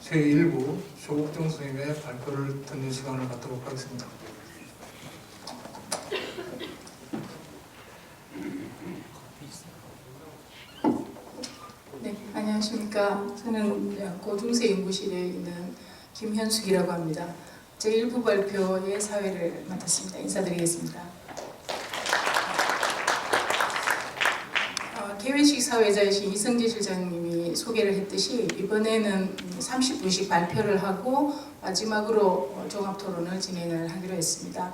제1부 조국종 선생님의 발표를 듣는 시간을 갖도록 하겠습니다. 네, 안녕하십니까. 저는 고중세 연구실에 있는 김현숙이라고 합니다. 제1부 발표의 사회를 맡았습니다. 인사드리겠습니다. 개회식 사회자이신 이성재 실장님이 소개를 했듯이 이번에는 30분씩 발표를 하고 마지막으로 종합토론을 진행을 하기로 했습니다.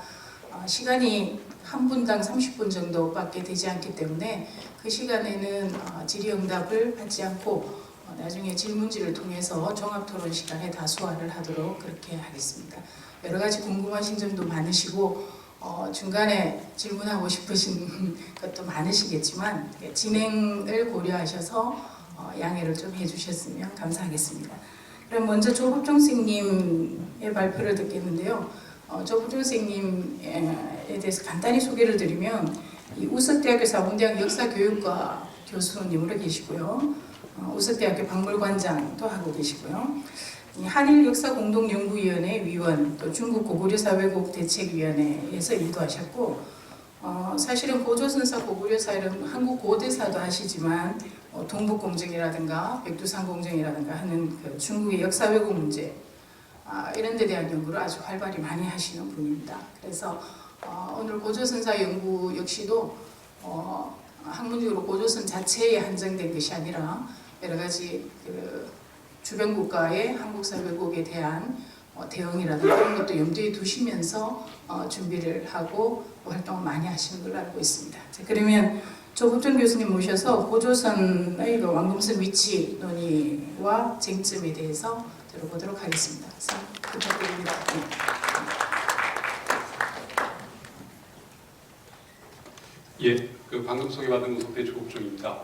시간이 한 분당 30분 정도밖에 되지 않기 때문에 그 시간에는 질의응답을 받지 않고 나중에 질문지를 통해서 종합토론 시간에 다수화를 하도록 그렇게 하겠습니다. 여러 가지 궁금하신 점도 많으시고 중간에 질문하고 싶으신 것도 많으시겠지만 진행을 고려하셔서 양해를 좀 해주셨으면 감사하겠습니다. 그럼 먼저 조국종 선생님의 발표를 듣겠는데요. 조국종 선생님에 대해서 간단히 소개를 드리면 우석대학교 사범대학 역사교육과 교수님으로 계시고요. 우석대학교 박물관장도 하고 계시고요. 한일역사공동연구위원회 위원, 또 중국 고구려사 왜곡 대책위원회에서 일도 하셨고, 사실은 고조선사 고구려사 이런 한국 고대사도 하시지만 동북공정이라든가 백두산공정이라든가 하는 그 중국의 역사 왜곡 문제 이런 데 대한 연구를 아주 활발히 많이 하시는 분입니다. 그래서 오늘 고조선사 연구 역시도 학문적으로 고조선 자체에 한정된 것이 아니라 여러 가지 주변 국가의 한국사 왜곡에 대한 대응이라든가 그런 것도 염두에 두시면서 준비를 하고 활동을 많이 하시는 걸로 알고 있습니다. 자, 그러면 조국종 교수님 모셔서 고조선의 왕금선 위치 논의와 쟁점에 대해서 들어보도록 하겠습니다. 부탁드립니다. 예, 방금 소개받은 우석대 조국종입니다.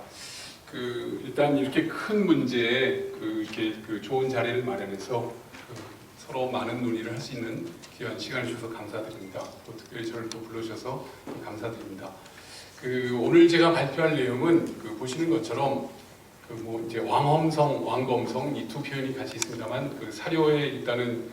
일단 이렇게 큰 문제에 이렇게 좋은 자리를 마련해서 서로 많은 논의를 할 수 있는 귀한 시간을 주셔서 감사드립니다. 또 특별히 저를 또 불러주셔서 감사드립니다. 오늘 제가 발표할 내용은 보시는 것처럼 이제 왕험성, 왕검성 이 두 표현이 같이 있습니다만 사료에 일단은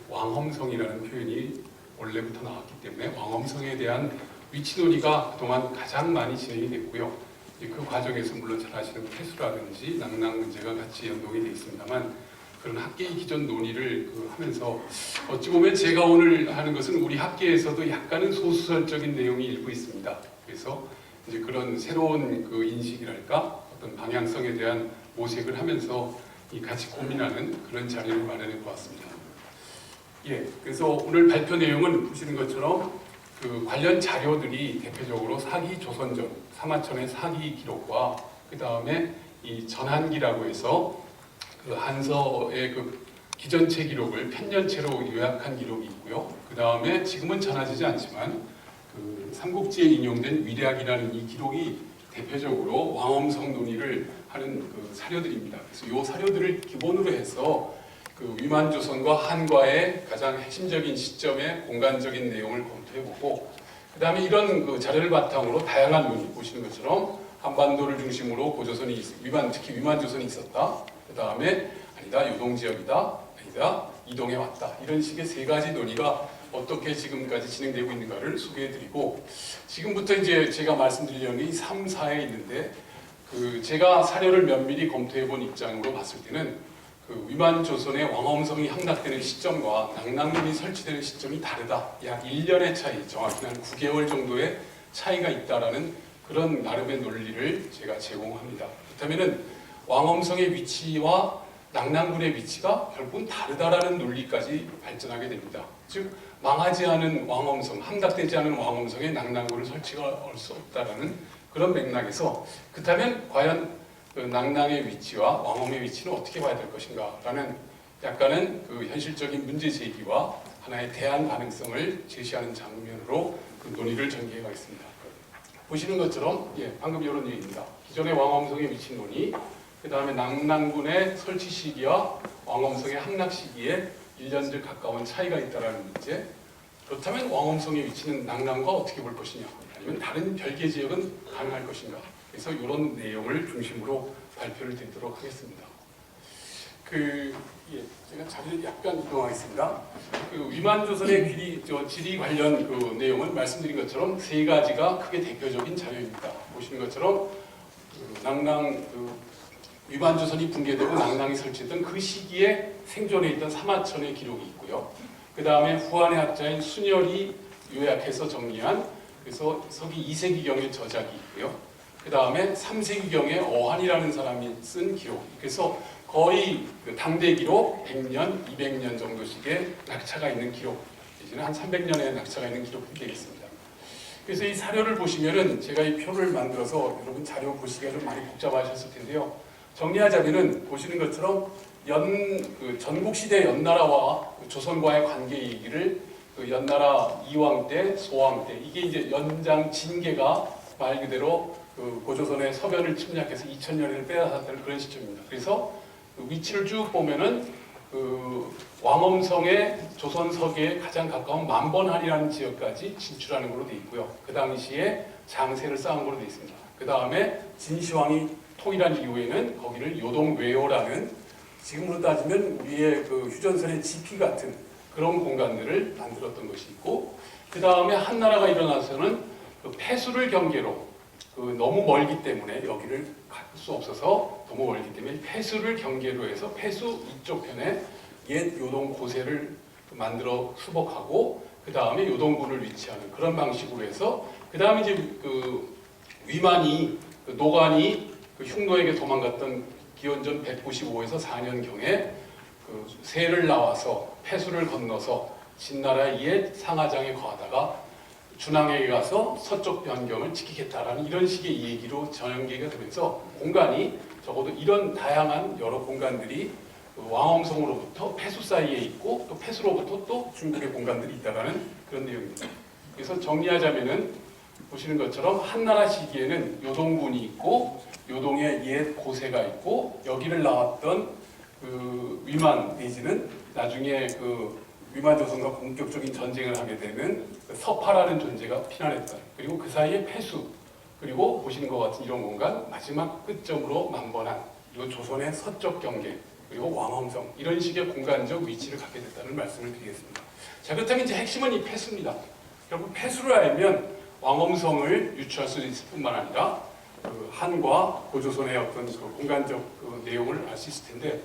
왕험성이라는 표현이 원래부터 나왔기 때문에 왕험성에 대한 위치 논의가 그동안 가장 많이 진행이 됐고요. 그 과정에서 물론 잘 아시는 폐수라든지 낭낭 문제가 같이 연동이 되어 있습니다만 그런 학계의 기존 논의를 하면서 어찌 보면 제가 오늘 하는 것은 우리 학계에서도 약간은 소수설적인 내용이 일부 있습니다. 그래서 이제 그런 새로운 인식이랄까 어떤 방향성에 대한 모색을 하면서 같이 고민하는 그런 자리를 마련해 보았습니다. 예, 그래서 오늘 발표 내용은 보시는 것처럼 관련 자료들이 대표적으로 사기 조선전, 사마천의 사기 기록과 그 다음에 이 전한기라고 해서 한서의 기전체 기록을 편년체로 요약한 기록이 있고요. 그 다음에 지금은 전하지지 않지만 삼국지에 인용된 위략이라는 이 기록이 대표적으로 왕엄성 논의를 하는 사료들입니다. 그래서 이 사료들을 기본으로 해서 위만조선과 한과의 가장 핵심적인 시점의 공간적인 내용을 검토해보고 그 다음에 이런 자료를 바탕으로 다양한 논의 보시는 것처럼 한반도를 중심으로 고조선이 특히 위만조선이 있었다. 그 다음에 아니다 요동지역이다. 아니다 이동해 왔다. 이런 식의 세 가지 논의가 어떻게 지금까지 진행되고 있는가를 소개해드리고 지금부터 이제 제가 말씀드리려는 게 이 3, 4에 있는데 제가 사료를 면밀히 검토해본 입장으로 봤을 때는 위만조선의 왕엄성이 함락되는 시점과 낭낭군이 설치되는 시점이 다르다. 약 1년의 차이, 정확히 한 9개월 정도의 차이가 있다라는 그런 나름의 논리를 제가 제공합니다. 그렇다면은 왕엄성의 위치와 낭낭군의 위치가 결국은 다르다라는 논리까지 발전하게 됩니다. 즉 망하지 않은 왕엄성, 함락되지 않은 왕엄성에 낭낭군을 설치할 수 없다라는 그런 맥락에서 그렇다면 과연 낭낭의 위치와 왕엄의 위치는 어떻게 봐야 될 것인가 라는 약간은 현실적인 문제 제기와 하나의 대안 가능성을 제시하는 장면으로 논의를 전개해 가겠습니다. 보시는 것처럼 방금 이런 얘기입니다. 기존의 왕엄성의 위치 논의, 그 다음에 낭낭군의 설치 시기와 왕엄성의 함락 시기에 1년들 가까운 차이가 있다는 문제. 그렇다면 왕엄성의 위치는 낭낭과 어떻게 볼 것이냐, 아니면 다른 별개 지역은 가능할 것인가. 그래서 이런 내용을 중심으로 발표를 드리도록 하겠습니다. 예, 제가 자리를 약간 이동하겠습니다. 그 위만조선의 지리 관련 그 내용은 말씀드린 것처럼 세 가지가 크게 대표적인 자료입니다. 보시는 것처럼 위만조선이 붕괴되고 낭랑이 설치했던 그 시기에 생존해 있던 사마천의 기록이 있고요. 그 다음에 후한의 학자인 순열이 요약해서 정리한 그래서 서기 2세기경의 저작이 있고요. 그 다음에 3세기경의 어한이라는 사람이 쓴 기록. 그래서 거의 그 당대 기록 100년, 200년 정도씩의 낙차가 있는 기록, 이제는 한 300년의 낙차가 있는 기록이 되겠습니다. 그래서 이 사료를 보시면은 제가 이 표를 만들어서 여러분 자료 보시기가 좀 많이 복잡하셨을 텐데요. 정리하자면은 보시는 것처럼 전국 시대 연나라와 조선과의 관계 얘기를 그 연나라 이왕 때, 소왕 때 이게 이제 연장 징계가 말 그대로 그 고조선의 서변을 침략해서 2000년을 빼앗았다는 그런 시점입니다. 그래서 그 위치를 쭉 보면은 그 왕엄성의 조선 서계에 가장 가까운 만번한이라는 지역까지 진출하는 걸로 돼 있고요. 그 당시에 장세를 쌓은 걸로 돼 있습니다. 그 다음에 진시황이 통일한 이후에는 거기를 요동외호라는 지금으로 따지면 우리의 그 휴전선의 지피 같은 그런 공간들을 만들었던 것이 있고, 그 다음에 한나라가 일어나서는 그 폐수를 경계로 너무 멀기 때문에 여기를 갈 수 없어서 너무 멀기 때문에 폐수를 경계로 해서 폐수 이쪽 편에 옛 요동 고세를 만들어 수복하고 그 다음에 요동군을 위치하는 그런 방식으로 해서 그 다음에 이제 그 위만이 노관이 흉노에게 도망갔던 기원전 195에서 4년경에 그 세를 나와서 폐수를 건너서 진나라의 옛 상하장에 거하다가 준항에 가서 서쪽 변경을 지키겠다라는 이런 식의 얘기로 전연계가 되면서 공간이 적어도 이런 다양한 여러 공간들이 왕엄성으로부터 폐수 사이에 있고 또 폐수로부터 또 중국의 공간들이 있다라는 그런 내용입니다. 그래서 정리하자면은 보시는 것처럼 한나라 시기에는 요동군이 있고 요동에 옛 고세가 있고 여기를 나왔던 그 위만 내지는 나중에 그 위만조선과 본격적인 전쟁을 하게 되는 서파라는 존재가 피난했다. 그리고 그 사이에 폐수, 그리고 보시는 것 같은 이런 공간, 마지막 끝점으로 만번한, 그리고 조선의 서쪽 경계, 그리고 왕엄성 이런 식의 공간적 위치를 갖게 됐다는 말씀을 드리겠습니다. 자, 그렇다면 이제 핵심은 이 폐수입니다. 결국 폐수를 알면 왕엄성을 유추할 수 있을 뿐만 아니라 그 한과 고조선의 어떤 그 공간적 그 내용을 알 수 있을 텐데,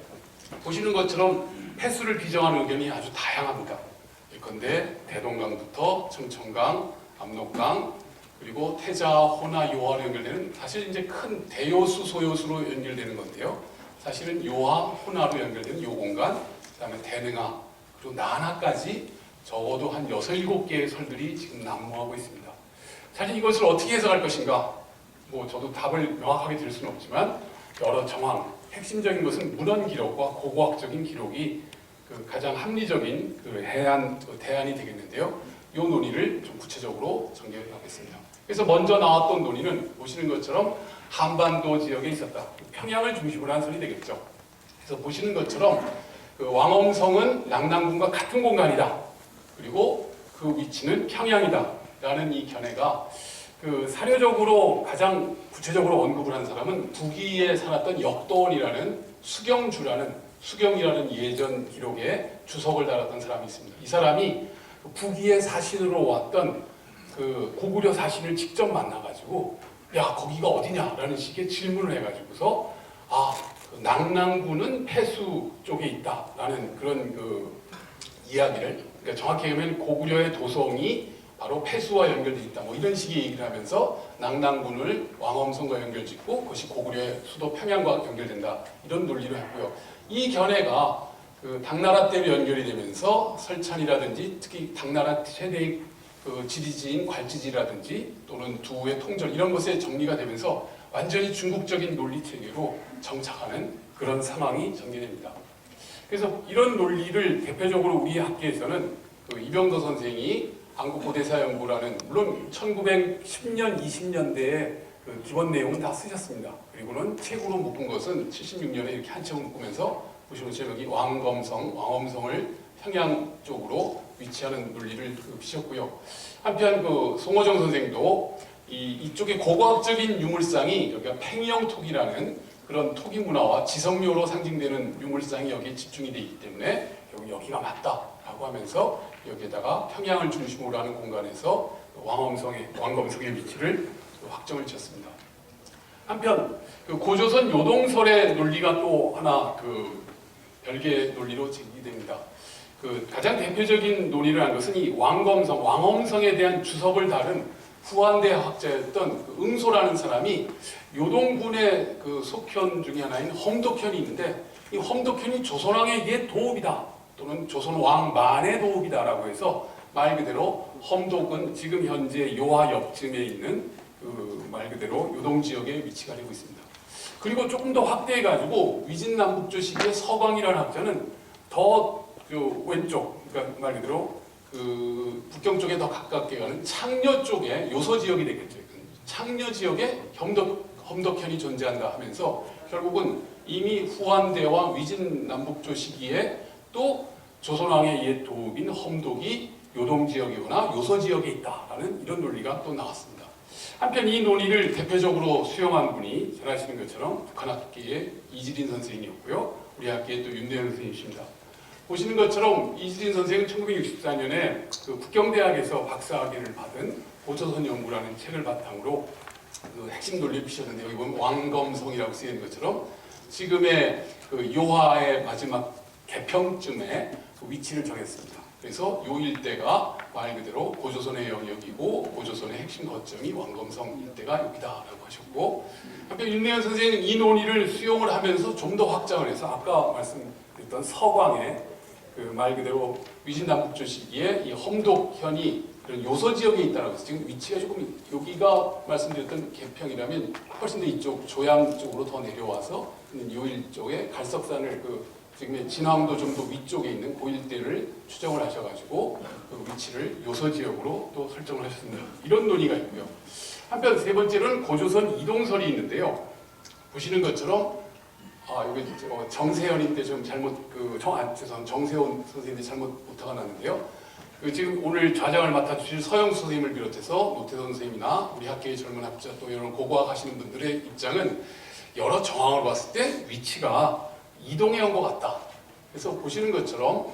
보시는 것처럼 폐수를 비정하는 의견이 아주 다양합니다. 예컨대 대동강부터 청천강, 압록강, 그리고 태자, 호나, 요하로 연결되는 사실 이제 큰 대요수, 소요수로 연결되는 건데요. 사실은 요하, 호나로 연결되는 요 공간, 그다음에 대능하, 그리고 나하까지 적어도 한 6, 7개의 설들이 지금 난무하고 있습니다. 사실 이것을 어떻게 해석할 것인가? 뭐 저도 답을 명확하게 드릴 수는 없지만 여러 정황, 핵심적인 것은 문헌 기록과 고고학적인 기록이 그 가장 합리적인 그 대안이 되겠는데요. 이 논의를 좀 구체적으로 전개하겠습니다. 그래서 먼저 나왔던 논의는 보시는 것처럼 한반도 지역에 있었다. 평양을 중심으로 한 설이 되겠죠. 그래서 보시는 것처럼 그 왕엄성은 낭랑군과 같은 공간이다. 그리고 그 위치는 평양이다. 라는 이 견해가 그 사료적으로 가장 구체적으로 언급을 한 사람은 북위에 살았던 역도원이라는 수경이라는 예전 기록에 주석을 달았던 사람이 있습니다. 이 사람이 북위의 사신으로 왔던 그 고구려 사신을 직접 만나가지고 야 거기가 어디냐라는 식의 질문을 해가지고서 그 낭랑군은 폐수 쪽에 있다라는 그런 그 이야기를, 그러니까 정확히 하면 고구려의 도성이 바로 폐수와 연결되어 있다. 뭐 이런 식의 얘기를 하면서 낭랑군을 왕엄성과 연결짓고 그것이 고구려의 수도 평양과 연결된다. 이런 논리를 했고요. 이 견해가 그 당나라 때로 연결이 되면서 설찬이라든지 특히 당나라 최대의 그 지리지인 괄지지라든지 또는 두의 통절 이런 것에 정리가 되면서 완전히 중국적인 논리 체계로 정착하는 그런 상황이 전개됩니다. 그래서 이런 논리를 대표적으로 우리 학계에서는 그 이병도 선생이 한국고대사연구라는 물론 1910년, 20년대에 그 기본 내용은 다 쓰셨습니다. 그리고는 책으로 묶은 것은 76년에 이렇게 한 책을 묶으면서 보시면 여기 왕엄성을 평양 쪽으로 위치하는 논리를 비셨고요. 한편 그 송호정 선생도 이쪽의 고고학적인 유물상이 여기가 팽영톡이라는 그런 토기 문화와 지성묘로 상징되는 유물상이 여기에 집중이 되어 있기 때문에 결국 여기가 맞다라고 하면서 여기에다가 평양을 중심으로 하는 공간에서 왕검성의 위치를 확정을 지었습니다. 한편 그 고조선 요동설의 논리가 또 하나 그 별개의 논리로 제기됩니다. 그 가장 대표적인 논의를 한 것은 이 왕엄성에 대한 주석을 다룬 후한대 학자였던 그 응소라는 사람이 요동군의 그 속현 중에 하나인 험독현이 있는데 이 험독현이 조선왕의 옛 도읍이다 또는 조선왕 만의 도읍이다라고 해서 말 그대로 험독은 지금 현재 요하 옆쯤에 있는 그 말 그대로 요동 지역에 위치가 되고 있습니다. 그리고 조금 더 확대해가지고 위진남북조 시기의 서광이라는 학자는 더 그 왼쪽, 그러니까 말 그대로 그 북경 쪽에 더 가깝게 가는 창녀 쪽에 요서 지역이 되겠죠. 창녀 지역에 험덕현이 존재한다 하면서 결국은 이미 후한대와 위진남북조 시기에 또 조선왕의 옛 도읍인 험독이 요동 지역이거나 요서 지역에 있다라는 이런 논리가 또 나왔습니다. 한편 이 논의를 대표적으로 수용한 분이 잘 아시는 것처럼 북한학계의 이지린 선생이었고요. 우리 학계의 또 윤대현 선생님이십니다. 보시는 것처럼 이지린 선생은 1964년에 그 북경대학에서 박사학위를 받은 고조선 연구라는 책을 바탕으로 그 핵심 논리를 피셨는데 여기 보면 왕검성이라고 쓰이는 것처럼 지금의 그 요하의 마지막 개평쯤에 그 위치를 정했습니다. 그래서 요 일대가 말 그대로 고조선의 영역이고 고조선의 핵심 거점이 왕검성 일대가 여기다라고 하셨고 한편 윤대현 선생님은 이 논의를 수용을 하면서 좀 더 확장을 해서 아까 말씀드렸던 서광의 그 말 그대로 위진남북조 시기에 이 험독현이 그런 요서 지역에 있다라고 해서 지금 위치가 조금 여기가 말씀드렸던 개평이라면 훨씬 더 이쪽 조양 쪽으로 더 내려와서 요일 쪽에 갈석산을 그 지금의 진황도 좀 더 위쪽에 있는 그 일대를 추정을 하셔가지고 그 위치를 요서 지역으로 또 설정을 하셨습니다. 이런 논의가 있고요. 한편 세 번째로는 고조선 이동설이 있는데요. 보시는 것처럼 여기 정세현인데 좀 잘못 정세훈 선생님인데 잘못 오타가 났는데요. 그 지금 오늘 좌장을 맡아주실 서영수 선생님을 비롯해서 노태선 선생님이나 우리 학계의 젊은 학자 또 이런 고고학 하시는 분들의 입장은 여러 정황을 봤을 때 위치가 이동해 온 것 같다. 그래서 보시는 것처럼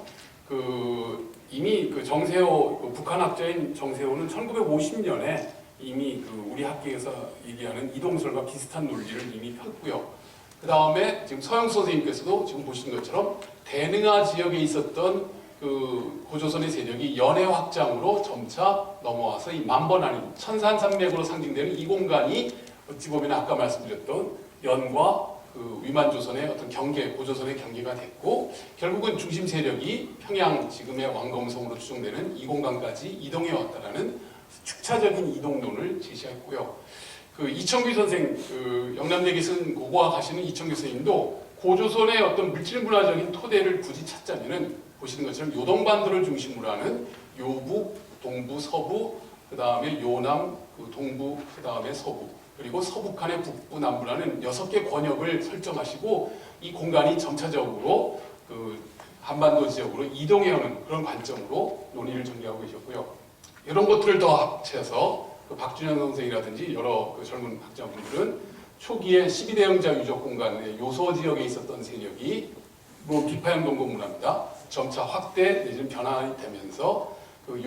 그 이미 그 정세호 그 북한 학자인 정세호는 1950년에 이미 그 우리 학계에서 얘기하는 이동설과 비슷한 논리를 이미 폈고요. 그 다음에 지금 서영수 선생님께서도 지금 보시는 것처럼 대능하 지역에 있었던 그 고조선의 세력이 연해 확장으로 점차 넘어와서 이 만번아닌 천산산맥으로 상징되는 이 공간이 어찌 보면 아까 말씀드렸던 연과 그 위만조선의 어떤 경계, 고조선의 경계가 됐고 결국은 중심 세력이 평양 지금의 왕검성으로 추정되는 이 공간까지 이동해 왔다라는 축차적인 이동론을 제시했고요. 그 이청규 선생, 그 영남대에 쓴 고고학 하시는 이청규 선생님도 고조선의 어떤 물질 문화적인 토대를 굳이 찾자면은 보시는 것처럼 요동반도를 중심으로 하는 요북, 동부, 서부, 그 다음에 요남, 그 동부, 그 다음에 서부, 그리고 서북한의 북부, 남부라는 6개 권역을 설정하시고 이 공간이 점차적으로 그 한반도 지역으로 이동해오는 그런 관점으로 논의를 전개하고 계셨고요. 이런 것들을 더 합쳐서 그 박준현 선생이라든지 여러 그 젊은 학자분들은 초기에 12대영자 유적 공간의 요소 지역에 있었던 세력이 뭐 비파형 동고 문화입니다. 점차 확대 내지는 변화가 되면서 그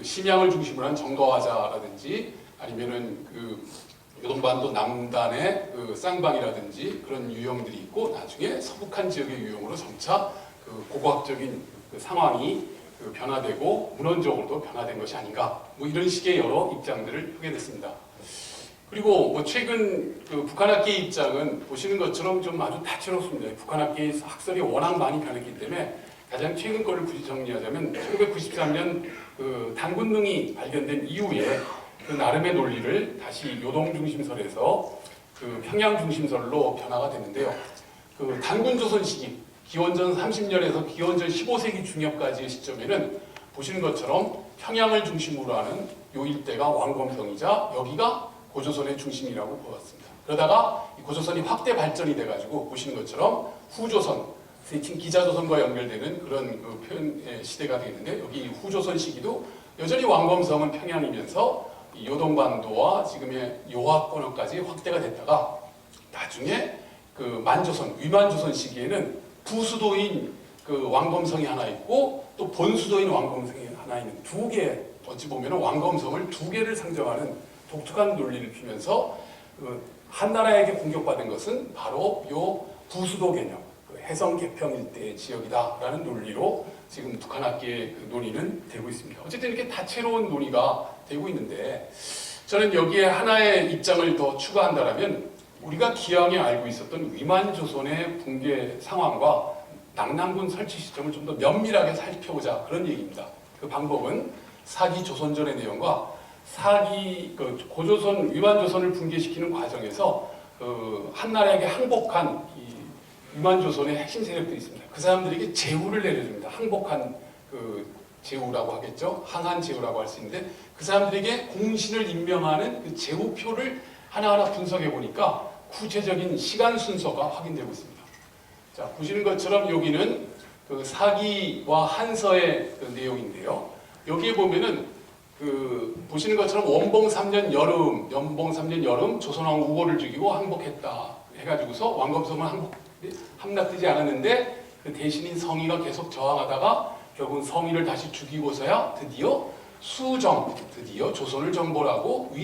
심양을 중심으로 한 정도화자라든지 아니면은 그 요동반도 남단의 그 쌍방이라든지 그런 유형들이 있고 나중에 서북한 지역의 유형으로 점차 그 고고학적인 그 상황이 그 변화되고 문헌적으로도 변화된 것이 아닌가 뭐 이런 식의 여러 입장들을 하게 됐습니다. 그리고 뭐 최근 그 북한학계의 입장은 보시는 것처럼 좀 아주 다채롭습니다. 북한학계의 학설이 워낙 많이 변했기 때문에 가장 최근 거를 굳이 정리하자면 1993년 그 단군능이 발견된 이후에 그 나름의 논리를 다시 요동 중심설에서 그 평양 중심설로 변화가 됐는데요. 그 단군조선 시기 기원전 30년에서 기원전 15세기 중엽까지의 시점에는 보시는 것처럼 평양을 중심으로 하는 요 일대가 왕검성이자 여기가 고조선의 중심이라고 보았습니다. 그러다가 이 고조선이 확대 발전이 돼가지고 보시는 것처럼 후조선, 세칭 기자조선과 연결되는 그런 그 표현의 시대가 되는데 여기 후조선 시기도 여전히 왕검성은 평양이면서 요동반도와 지금의 요하권역까지 확대가 됐다가 나중에 그 만조선, 위만조선 시기에는 부수도인 그 왕검성이 하나 있고 또 본수도인 왕검성이 하나 있는 두 개, 어찌 보면 왕검성을 두 개를 상정하는 독특한 논리를 피면서 한나라에게 공격받은 것은 바로 요 부수도 개념, 해성 개평 일대의 지역이다라는 논리로 지금 북한 학계의 그 논의는 되고 있습니다. 어쨌든 이렇게 다채로운 논의가 되고 있는데 저는 여기에 하나의 입장을 더 추가한다면 우리가 기왕에 알고 있었던 위만조선의 붕괴 상황과 낙랑군 설치 시점을 좀 더 면밀하게 살펴보자 그런 얘기입니다. 그 방법은 사기 조선전의 내용과 사기 고조선 위만조선을 붕괴시키는 과정에서 한나라에게 항복한 이 위만조선의 핵심 세력들이 있습니다. 그 사람들에게 제후를 내려줍니다. 항복한 제후라고 하겠죠. 항한 제후라고 할 수 있는데 그 사람들에게 공신을 임명하는 그 제후표를 하나하나 분석해 보니까 구체적인 시간 순서가 확인되고 있습니다. 자, 보시는 것처럼 여기는 그 사기와 한서의 그 내용인데요. 여기에 보면은 보시는 것처럼 원봉 3년 여름 조선왕 우고를 죽이고 항복했다 해가지고서 왕검성은 함락되지 않았는데 그 대신인 성희가 계속 저항하다가 결국은 성희를 다시 죽이고서야 드디어 드디어 조선을 정벌하고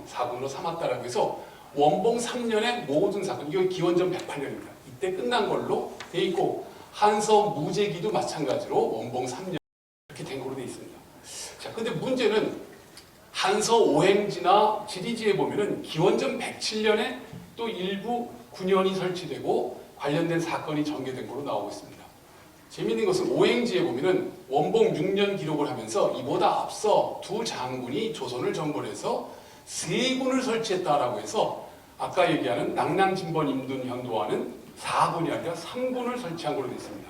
사군으로 삼았다라고 해서 원봉 3년의 모든 사건, 이거 기원전 108년입니다. 이때 끝난 걸로 돼 있고 한서 무제기도 마찬가지로 원봉 3년 이렇게 된 걸로 돼 있습니다. 자, 근데 문제는 한서 오행지나 지리지에 보면은 기원전 107년에 또 일부 군현이 설치되고 관련된 사건이 전개된 걸로 나오고 있습니다. 재미있는 것은 오행지에 보면은 원봉 6년 기록을 하면서 이보다 앞서 두 장군이 조선을 정벌해서 세 군을 설치했다라고 해서 아까 얘기하는 낙랑진번 임둔 현도와는 4군이 아니라 3군을 설치한 걸로 되어 있습니다.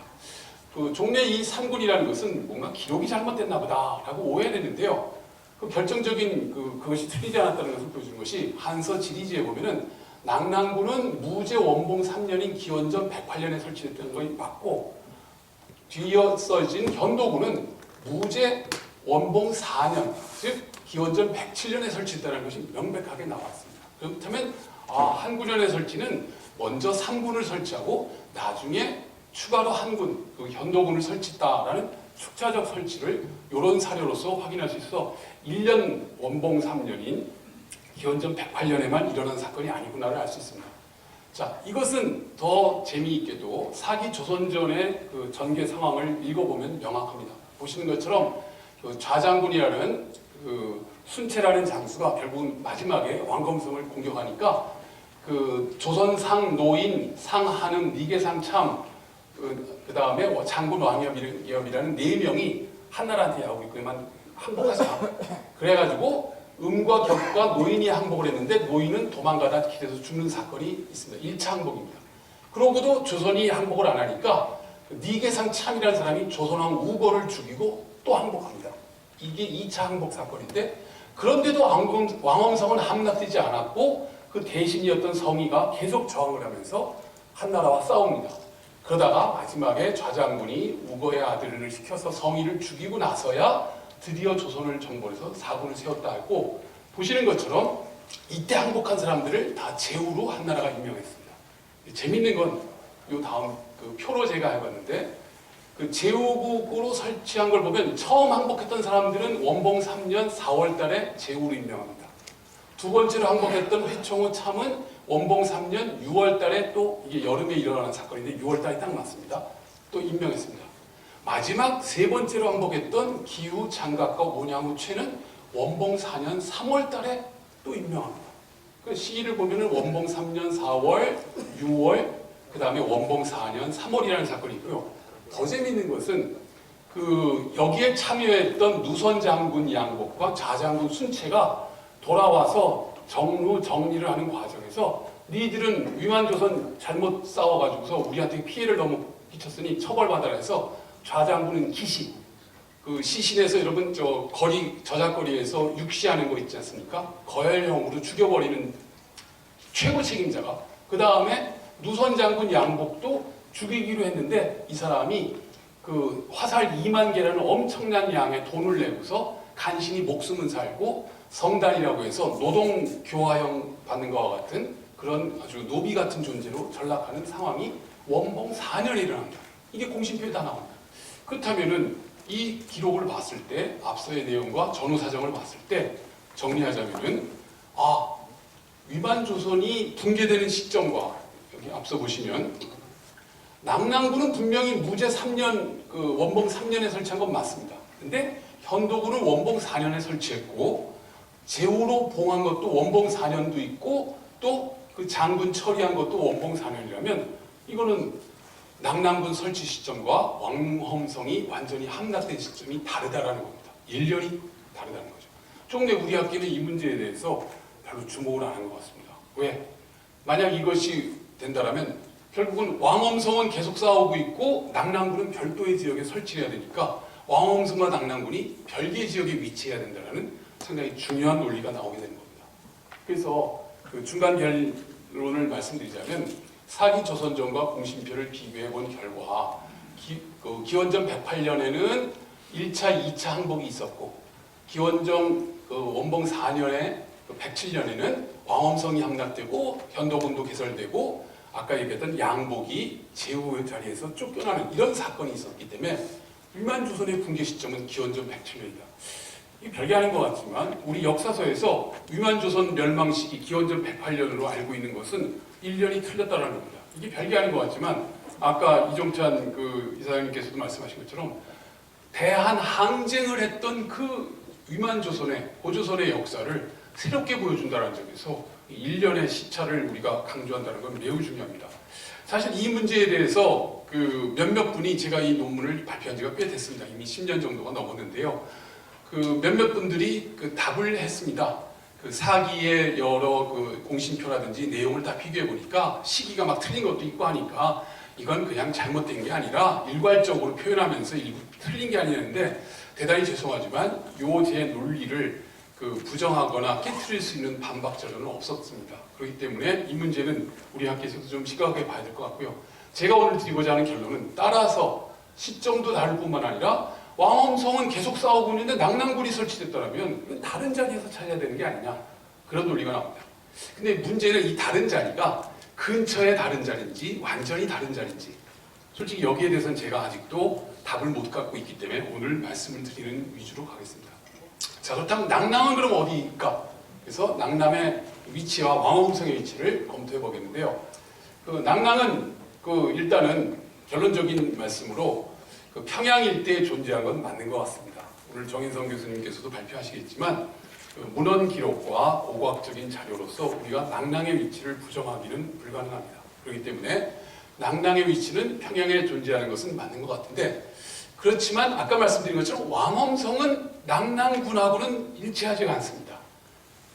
그 종래 이 3군이라는 것은 뭔가 기록이 잘못됐나 보다라고 오해를 했는데요. 그 결정적인 그것이 틀리지 않았다는 것을 보여주는 것이 한서 지리지에 보면은 낙랑군은 무제 원봉 3년인 기원전 108년에 설치됐다는 것이 맞고 뒤이어 써진 현도군은 무제 원봉 4년, 즉 기원전 107년에 설치했다는 것이 명백하게 나왔습니다. 그렇다면 한 군현의 설치는 먼저 3군을 설치하고 나중에 추가로 한 군, 현도군을 설치했다라는 축자적 설치를 이런 사료로서 확인할 수 있어 1년 원봉 3년인 기원전 108년에만 일어난 사건이 아니구나를 알 수 있습니다. 자, 이것은 더 재미있게도 사기 조선전의 그 전개 상황을 읽어보면 명확합니다. 보시는 것처럼 좌장군이라는 순체라는 장수가 결국은 마지막에 왕검성을 공격하니까 조선상 노인, 상한음, 니계상 참, 그 다음에 장군 왕엽이라는 4명이 한나라한테 하고 있고만 항복하자. 그래가지고 음과 격과 노인이 항복을 했는데 노인은 도망가다 길에서 죽는 사건이 있습니다. 1차 항복입니다. 그러고도 조선이 항복을 안 하니까 니계상 참이라는 사람이 조선왕 우거를 죽이고 또 항복합니다. 이게 2차 항복 사건인데 그런데도 왕엄성은 함락되지 않았고 그 대신이었던 성희가 계속 저항을 하면서 한나라와 싸웁니다. 그러다가 마지막에 좌장군이 우거의 아들을 시켜서 성희를 죽이고 나서야 드디어 조선을 정벌해서 사군을 세웠다 했고 보시는 것처럼 이때 항복한 사람들을 다 제후로 한나라가 임명했습니다. 재밌는 건 이 다음 표로 제가 해봤는데 제후국으로 설치한 걸 보면 처음 항복했던 사람들은 원봉 3년 4월 달에 제후로 임명합니다. 두 번째로 항복했던 회총우 참은 원봉 3년 6월 달에 또 이게 여름에 일어나는 사건인데 6월 달에 딱 맞습니다. 또 임명했습니다. 마지막 세 번째로 항복했던 기후 장각과 온양우 최는 원봉 4년 3월 달에 또 임명합니다. 그 시기를 보면은 원봉 3년 4월, 6월, 그 다음에 원봉 4년 3월이라는 사건이 있고요. 더 재미있는 것은 여기에 참여했던 누선 장군 양복과 좌장군 순체가 돌아와서 정리를 하는 과정에서 니들은 위만조선 잘못 싸워가지고서 우리한테 피해를 너무 끼쳤으니 처벌받아라 해서 좌장군은 기시, 시신에서 여러분 저작거리에서 육시하는 거 있지 않습니까? 거열형으로 죽여버리는 최고 책임자가 그 다음에 누선 장군 양복도 죽이기로 했는데 이 사람이 화살 2만 개라는 엄청난 양의 돈을 내고서 간신히 목숨은 살고 성단이라고 해서 노동교화형 받는 것과 같은 그런 아주 노비 같은 존재로 전락하는 상황이 원봉 4년에 일어납니다. 이게 공신표에 다 나옵니다. 그렇다면은 이 기록을 봤을 때 앞서의 내용과 전후 사정을 봤을 때 정리하자면은 위만조선이 붕괴되는 시점과 여기 앞서 보시면 낙랑군은 분명히 무제 3년 그 원봉 3년에 설치한 건 맞습니다. 근데 현도군은 원봉 4년에 설치했고 제후로 봉한 것도 원봉 4년도 있고 또 그 장군 처리한 것도 원봉 4년이라면 이거는 낙랑군 설치 시점과 왕엄성이 완전히 함락된 시점이 다르다라는 겁니다. 1년이 다르다는 거죠. 종래 우리 학계는 이 문제에 대해서 별로 주목을 안 한 것 같습니다. 왜? 만약 이것이 된다라면 결국은 왕엄성은 계속 싸우고 있고 낙랑군은 별도의 지역에 설치해야 되니까 왕엄성과 낙랑군이 별개의 지역에 위치해야 된다는 상당히 중요한 논리가 나오게 되는 겁니다. 그래서 그 중간 결론을 말씀드리자면 사기 조선전과 공신표를 비교해 본 결과 기원전 108년에는 1차, 2차 항복이 있었고 기원전 원봉 4년에 107년에는 왕엄성이 함락되고 현도군도 개설되고 아까 얘기했던 양복이 제후의 자리에서 쫓겨나는 이런 사건이 있었기 때문에 위만조선의 붕괴 시점은 기원전 107년이다. 이게 별게 아닌 것 같지만 우리 역사서에서 위만조선 멸망 시기 기원전 108년으로 알고 있는 것은 1년이 틀렸다는 겁니다. 이게 별게 아닌 것 같지만 아까 이종찬 그 이사장님께서도 말씀하신 것처럼 대한 항쟁을 했던 그 위만조선의 고조선의 역사를 새롭게 보여준다는 점에서 1년의 시차를 우리가 강조한다는 건 매우 중요합니다. 사실 이 문제에 대해서 그 몇몇 분이 제가 이 논문을 발표한 지가 꽤 됐습니다. 이미 10년 정도가 넘었는데요. 그 몇몇 분들이 그 답을 했습니다. 그 사기의 여러 그 공신표라든지 내용을 다 비교해 보니까 시기가 막 틀린 것도 있고 하니까 이건 그냥 잘못된 게 아니라 일괄적으로 표현하면서 일부 틀린 게 아니었는데 대단히 죄송하지만 요 제 논리를 그 부정하거나 깨트릴 수 있는 반박 자료는 없었습니다. 그렇기 때문에 이 문제는 우리 학계에서도 좀 심각하게 봐야 될 것 같고요. 제가 오늘 드리고자 하는 결론은 따라서 시점도 다를 뿐만 아니라 왕엄성은 계속 싸우고 있는데 낙랑군이 설치됐다면 다른 자리에서 찾아야 되는 게 아니냐 그런 논리가 나옵니다. 근데 문제는 이 다른 자리가 근처의 다른 자리인지 완전히 다른 자리인지 솔직히 여기에 대해서는 제가 아직도 답을 못 갖고 있기 때문에 오늘 말씀을 드리는 위주로 가겠습니다. 자, 그렇다면 낙랑은 그럼 어디일까? 그래서 낙랑의 위치와 왕엄성의 위치를 검토해 보겠는데요. 그 낙랑은 그 일단은 결론적인 말씀으로 그 평양 일대에 존재한 건 맞는 것 같습니다. 오늘 정인성 교수님께서도 발표하시겠지만 그 문헌 기록과 오과학적인 자료로서 우리가 낙랑의 위치를 부정하기는 불가능합니다. 그렇기 때문에 낙랑의 위치는 평양에 존재하는 것은 맞는 것 같은데 그렇지만 아까 말씀드린 것처럼 왕엄성은 낙랑군하고는 일치하지가 않습니다.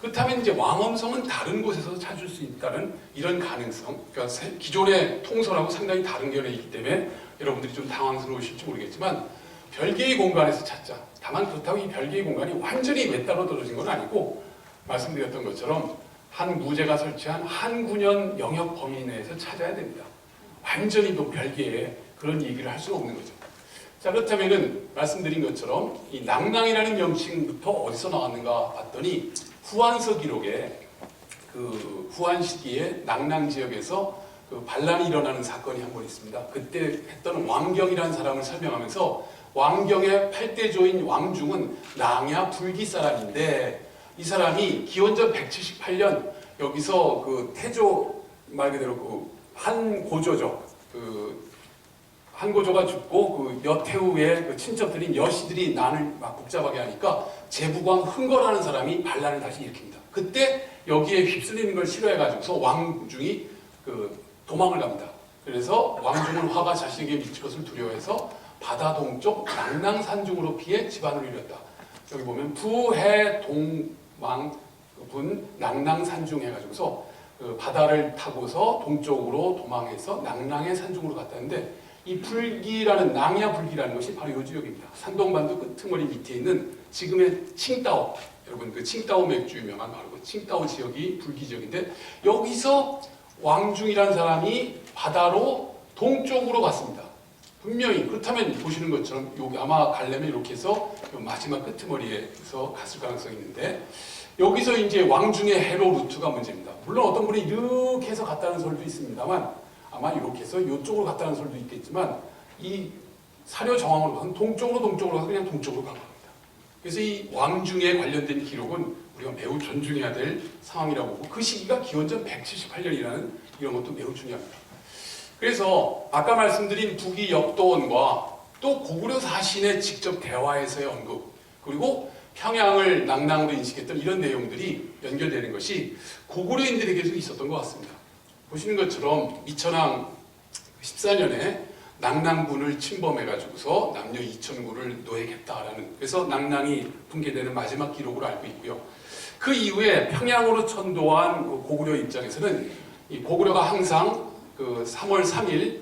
그렇다면 이제 왕엄성은 다른 곳에서 찾을 수 있다는 이런 가능성, 그러니까 기존의 통솔하고 상당히 다른 견해이기 있기 때문에 여러분들이 좀 당황스러우실지 모르겠지만 별개의 공간에서 찾자. 다만 그렇다고 이 별개의 공간이 완전히 외따로 떨어진 건 아니고 말씀드렸던 것처럼 한 무제가 설치한 한 군현 영역 범위 내에서 찾아야 됩니다. 완전히 뭐 별개의 그런 얘기를 할 수는 없는 거죠. 자, 그렇다면은 말씀드린 것처럼 이 낙랑이라는 명칭부터 어디서 나왔는가 봤더니 후한서 기록에 그 후한 시기에 낙랑 지역에서 그 반란이 일어나는 사건이 한 번 있습니다. 그때 했던 왕경이라는 사람을 설명하면서 왕경의 8대조인 왕중은 낭야 불기 사람인데 이 사람이 기원전 178년 여기서 그 태조 말 그대로 그 한 고조죠. 그 한 고조가 죽고 그 여태후에 그 친척들인 여씨들이 난을 막 복잡하게 하니까 제부광 흥거라는 사람이 반란을 다시 일으킵니다. 그때 여기에 휩쓸리는 걸 싫어해가지고서 왕중이 그 도망을 갑니다. 그래서 왕중은 화가 자신에게 미칠 것을 두려워해서 바다 동쪽 낙랑산중으로 피해 집안을 이뤘다. 여기 보면 부해 동망 분 낙랑산중 해가지고서 그 바다를 타고서 동쪽으로 도망해서 낙랑의 산중으로 갔다는데 이 불기라는 낭야 불기라는 것이 바로 이 지역입니다. 산동반도 끄트머리 밑에 있는 지금의 칭다오, 여러분 그 칭다오 맥주 유명한 바로 그 칭다오 지역이 불기 지역인데 여기서 왕중이라는 사람이 바다로 동쪽으로 갔습니다. 분명히 그렇다면 보시는 것처럼 여기 아마 가려면 이렇게 해서 마지막 끄트머리에서 갔을 가능성이 있는데 여기서 이제 왕중의 해로 루트가 문제입니다. 물론 어떤 분이 이렇게 해서 갔다는 설도 있습니다만 아마 이렇게 해서 이쪽으로 갔다는 설도 있겠지만 이 사료 정황으로 가서 동쪽으로 가서 그냥 동쪽으로 간 겁니다. 그래서 이 왕중에 관련된 기록은 우리가 매우 존중해야 될 상황이라고 보고 그 시기가 기원전 178년이라는 이런 것도 매우 중요합니다. 그래서 아까 말씀드린 북이 역도원과 또 고구려 사신의 직접 대화에서의 언급 그리고 평양을 낭낭으로 인식했던 이런 내용들이 연결되는 것이 고구려인들에게도 있었던 것 같습니다. 보시는 것처럼 미천왕 14년에 낭낭군을 침범해가지고서 남녀 2,000구를 노획했다라는 그래서 낭낭이 붕괴되는 마지막 기록으로 알고 있고요. 그 이후에 평양으로 천도한 고구려 입장에서는 이 고구려가 항상 그 3월 3일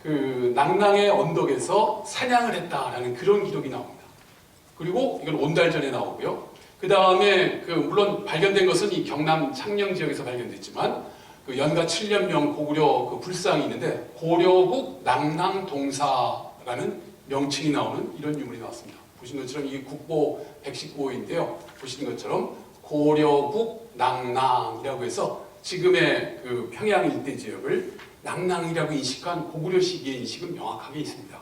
그 낭낭의 언덕에서 사냥을 했다라는 그런 기록이 나옵니다. 그리고 이건 온달전에 나오고요. 그 다음에 물론 발견된 것은 이 경남 창녕 지역에서 발견됐지만 그 연가 7년명 고구려 그 불상이 있는데 고려국 낭낭동사라는 명칭이 나오는 이런 유물이 나왔습니다. 보시는 것처럼 이게 국보 119호인데요. 보시는 것처럼 고려국 낭낭이라고 해서 지금의 그 평양 일대 지역을 낭낭이라고 인식한 고구려 시기의 인식은 명확하게 있습니다.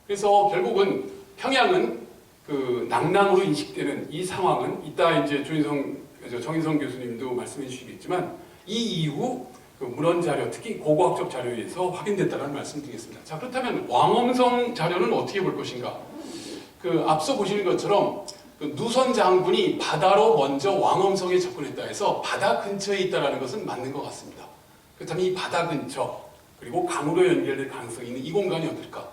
그래서 결국은 평양은 그 낭낭으로 인식되는 이 상황은 이따 이제 정인성 교수님도 말씀해 주시겠지만 이 이후 그 문헌 자료, 특히 고고학적 자료에 의해서 확인됐다는 말씀드리겠습니다. 자, 그렇다면 왕엄성 자료는 어떻게 볼 것인가? 그 앞서 보시는 것처럼 그 누선 장군이 바다로 먼저 왕엄성에 접근했다 해서 바다 근처에 있다는 것은 맞는 것 같습니다. 그렇다면 이 바다 근처 그리고 강으로 연결될 가능성이 있는 이 공간이 어딜까?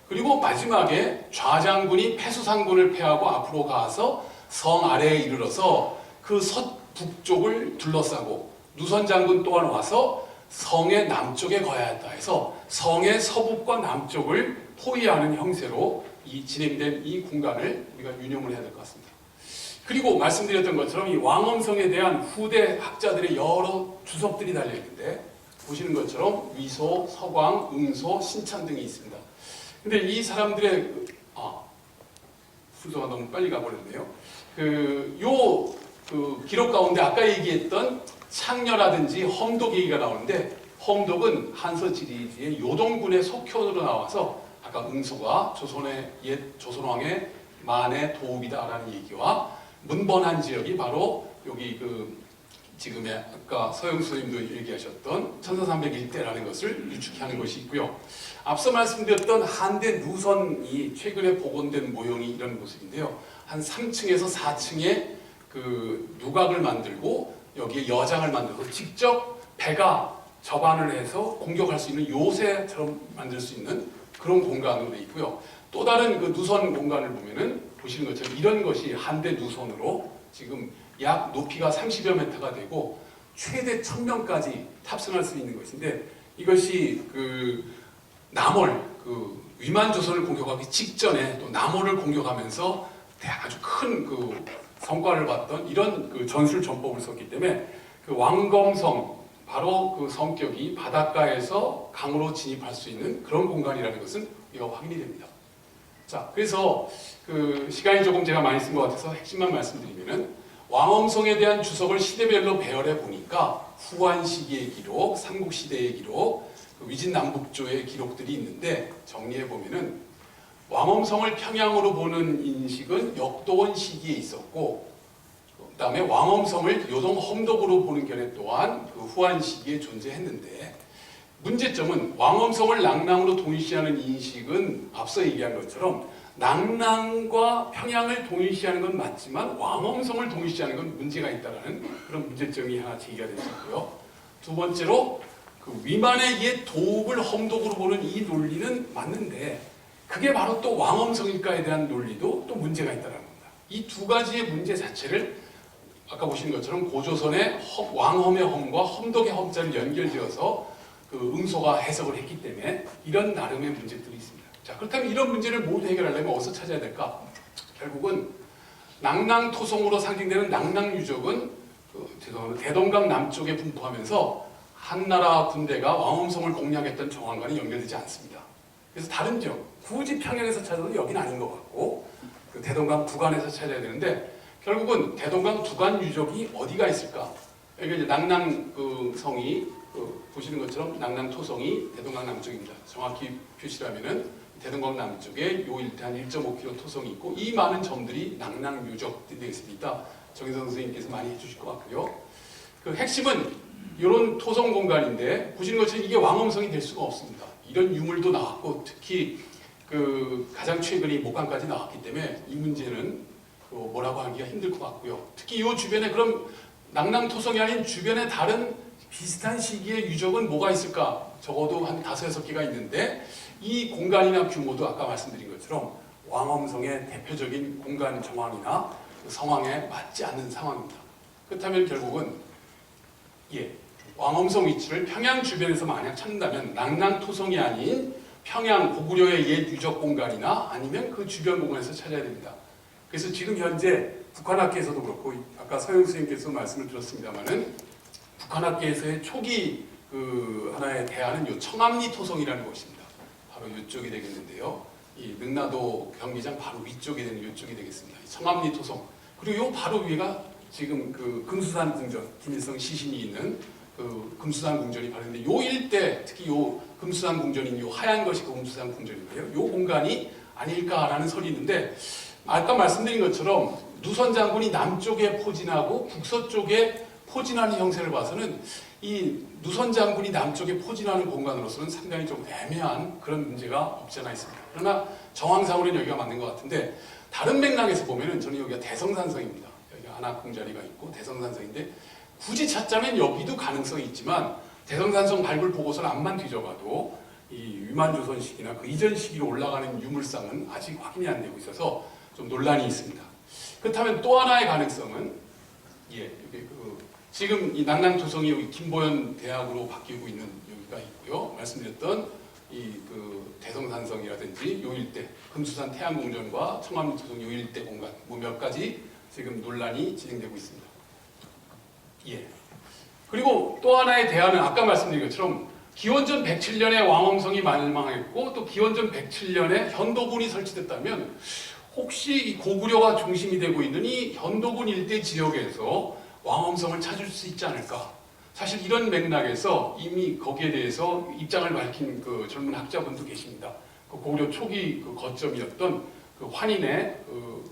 그리고 마지막에 좌장군이 패수상군을 패하고 앞으로 가서 성 아래에 이르러서 그 서북쪽을 둘러싸고 누선 장군 또한 와서 성의 남쪽에 거야 했다 해서 성의 서북과 남쪽을 포위하는 형세로 이 진행된 이 공간을 우리가 윤용을 해야 될 것 같습니다. 그리고 말씀드렸던 것처럼 이 왕엄성에 대한 후대 학자들의 여러 주석들이 달려있는데 보시는 것처럼 위소, 서광, 응소, 신찬 등이 있습니다. 근데 이 사람들의 순서가 너무 빨리 가버렸네요. 그 기록 가운데 아까 얘기했던 창녀라든지 험독 얘기가 나오는데 험독은 한서지리지의 요동군의 속현으로 나와서 아까 응소가 조선의 옛 조선왕의 만의 도읍이다라는 얘기와 문번한 지역이 바로 여기 그 지금의 아까 서영수 님도 얘기하셨던 1301대라는 것을 유축하는 것이 있고요. 앞서 말씀드렸던 한대 누선이 최근에 복원된 모형이 이런 모습인데요. 한 3층에서 4층에 그 누각을 만들고 여기에 여장을 만들고 직접 배가 접안을 해서 공격할 수 있는 요새처럼 만들 수 있는 그런 공간으로 되어 있고요. 또 다른 그 누선 공간을 보면은 보시는 것처럼 이런 것이 한대 누선으로 지금 약 높이가 30여 미터가 되고 최대 1000명까지 탑승할 수 있는 것인데 이것이 그 남월 그 위만 조선을 공격하기 직전에 또 남월을 공격하면서 아주 큰 그 성과를 봤던 이런 그 전술 전법을 썼기 때문에 그 왕검성 바로 그 성격이 바닷가에서 강으로 진입할 수 있는 그런 공간이라는 것은 우리가 확인이 됩니다. 자, 그래서 그 시간이 조금 제가 많이 쓴 것 같아서 핵심만 말씀드리면은 왕엄성에 대한 주석을 시대별로 배열해 보니까 후한 시기의 기록, 삼국 시대의 기록, 그 위진 남북조의 기록들이 있는데 정리해 보면은 왕엄성을 평양으로 보는 인식은 역도원 시기에 있었고 그 다음에 왕엄성을 요동 험독으로 보는 견해 또한 그 후한 시기에 존재했는데 문제점은 왕엄성을 낭낭으로 동일시하는 인식은 앞서 얘기한 것처럼 낭낭과 평양을 동일시하는 건 맞지만 왕엄성을 동일시하는 건 문제가 있다는 그런 문제점이 하나 제기가 됐었고요. 두 번째로 그 위만의 옛 도읍을 험독으로 보는 이 논리는 맞는데 그게 바로 또 왕엄성일까에 대한 논리도 또 문제가 있다는 겁니다. 이 두 가지의 문제 자체를 아까 보신 것처럼 고조선의 왕엄의 험과 험독의 험자를 연결지어서 그 응소가 해석을 했기 때문에 이런 나름의 문제들이 있습니다. 자, 그렇다면 이런 문제를 모두 해결하려면 어디서 찾아야 될까? 결국은 낭낭토성으로 상징되는 낭낭유적은 죄송합니다. 대동강 남쪽에 분포하면서 한나라 군대가 왕엄성을 공략했던 정황과는 연결되지 않습니다. 그래서 다른 지역, 굳이 평양에서 찾아도 여기는 아닌 것 같고 그 대동강 두간에서 찾아야 되는데 결국은 대동강 두간 유적이 어디가 있을까? 여기 이제 낙랑성이 보시는 것처럼 낙랑토성이 대동강 남쪽입니다. 정확히 표시를 하면은 대동강 남쪽에 요 일대 한 1.5km 토성이 있고 이 많은 점들이 낙랑 유적들이 되겠습니다. 정혜성 선생님께서 많이 해주실 것 같고요. 그 핵심은 이런 토성 공간인데 보시는 것처럼 이게 왕엄성이 될 수가 없습니다. 이런 유물도 나왔고 특히 그 가장 최근에 목강까지 나왔기 때문에 이 문제는 뭐라고 하기가 힘들 것 같고요. 특히 이 주변에 그럼 낙랑토성이 아닌 주변에 다른 비슷한 시기의 유적은 뭐가 있을까? 적어도 한 5-6개가 있는데 이 공간이나 규모도 아까 말씀드린 것처럼 왕엄성의 대표적인 공간 정황이나 성황에 맞지 않는 상황입니다. 그렇다면 결국은 왕엄성 위치를 평양 주변에서 만약 찾는다면 낙랑토성이 아닌 평양 고구려의 옛 유적 공간이나 아니면 그 주변 공간에서 찾아야 됩니다. 그래서 지금 현재 북한학계에서도 그렇고 아까 서영 선생님께서 말씀을 드렸습니다마는 북한학계에서의 초기 그 하나의 대안은 요 청암리 토성이라는 것입니다. 바로 이쪽이 되겠는데요. 이 능라도 경기장 바로 위쪽에 되는 이쪽이 되겠습니다. 청암리 토성. 그리고 요 바로 위가 지금 그 금수산 궁전, 김일성 시신이 있는 그 금수산 궁전이 바로 있는데 요 일대 특히 요 금수산 궁전인 요 하얀 것이 금수산 궁전인데요. 요 공간이 아닐까라는 설이 있는데 아까 말씀드린 것처럼 누선 장군이 남쪽에 포진하고 북서쪽에 포진하는 형세를 봐서는 이 누선 장군이 남쪽에 포진하는 공간으로서는 상당히 좀 애매한 그런 문제가 없지 않아 있습니다. 그러나 정황상으로는 여기가 맞는 것 같은데 다른 맥락에서 보면은 저는 여기가 대성산성입니다. 여기 안악궁자리가 있고 대성산성인데 굳이 찾자면 여기도 가능성이 있지만 대성산성 발굴 보고서를 암만 뒤져봐도 이 위만조선 시기나 그 이전 시기로 올라가는 유물상은 아직 확인이 안 되고 있어서 좀 논란이 있습니다. 그렇다면 또 하나의 가능성은 여기 지금 이 낙랑토성이 여기 김보연 대학으로 바뀌고 있는 여기가 있고요. 말씀드렸던 이 그 대성산성이라든지 요 일대 금수산 태양궁전과 청암리토성 요 일대 공간 뭐 몇 가지 지금 논란이 진행되고 있습니다. 그리고 또 하나의 대안은 아까 말씀드린 것처럼 기원전 107년에 왕엄성이 멸망했고 또 기원전 107년에 현도군이 설치됐다면 혹시 이 고구려가 중심이 되고 있는 이 현도군 일대 지역에서 왕엄성을 찾을 수 있지 않을까? 사실 이런 맥락에서 이미 거기에 대해서 입장을 밝힌 그 젊은 학자분도 계십니다. 그 고구려 초기 그 거점이었던 그 환인의 그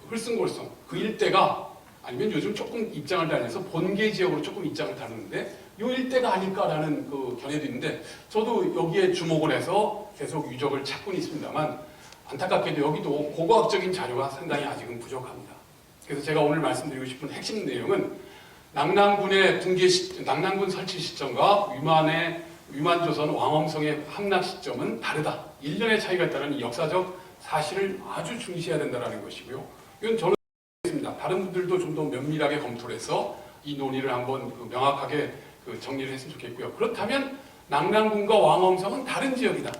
흘승골성 그 일대가 아니면 요즘 조금 입장을 달리해서 본계 지역으로 조금 입장을 다루는데 이 일대가 아닐까라는 그 견해도 있는데 저도 여기에 주목을 해서 계속 유적을 찾고는 있습니다만 안타깝게도 여기도 고고학적인 자료가 상당히 아직은 부족합니다. 그래서 제가 오늘 말씀드리고 싶은 핵심 내용은 낙랑군의 낙랑군 설치 시점과 위만조선 왕엄성의 함락 시점은 다르다. 1년의 차이가 있다는 역사적 사실을 아주 중시해야 된다는 것이고요. 이건 저는 있습니다. 다른 분들도 좀 더 면밀하게 검토를 해서 이 논의를 한번 명확하게 정리를 했으면 좋겠고요. 그렇다면 낙랑군과 왕엄성은 다른 지역이다.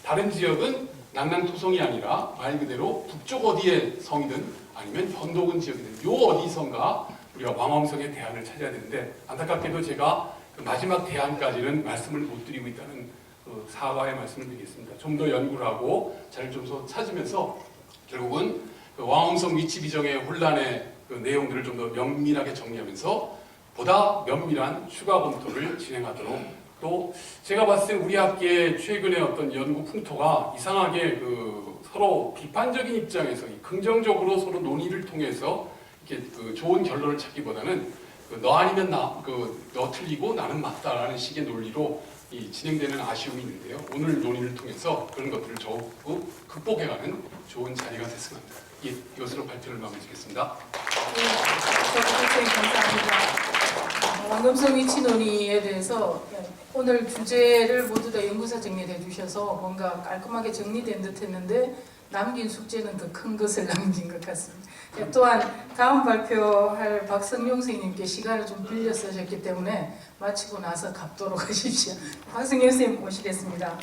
다른 지역은 낙랑토성이 아니라 말 그대로 북쪽 어디의 성이든 아니면 현도군 지역이든 요 어디선가 우리가 왕엄성의 대안을 찾아야 되는데 안타깝게도 제가 그 마지막 대안까지는 말씀을 못 드리고 있다는 그 사과의 말씀을 드리겠습니다. 좀 더 연구를 하고 자료를 좀 더 찾으면서 결국은 그 왕엄성 위치 비정의 혼란의 그 내용들을 좀 더 면밀하게 정리하면서 보다 면밀한 추가 검토를 진행하도록 또 제가 봤을 때 우리 학계의 최근의 어떤 연구 풍토가 이상하게 그 서로 비판적인 입장에서 긍정적으로 서로 논의를 통해서 이렇게 그 좋은 결론을 찾기보다는 너 아니면 나, 너 틀리고 나는 맞다라는 식의 논리로 진행되는 아쉬움이 있는데요. 오늘 논의를 통해서 그런 것들을 적극 극복해가는 좋은 자리가 됐으면 합니다. 이것으로 발표를 마무리하겠습니다. 네, 감사합니다. 왕엄성 위치 논의에 대해서 오늘 주제를 모두 다 연구사 정리해 주셔서 뭔가 깔끔하게 정리된 듯 했는데 남긴 숙제는 더 큰 것을 남긴 것 같습니다. 또한 다음 발표할 박성용 선생님께 시간을 좀 빌려 쓰셨기 때문에 마치고 나서 갚도록 하십시오. 박성용 선생님 모시겠습니다.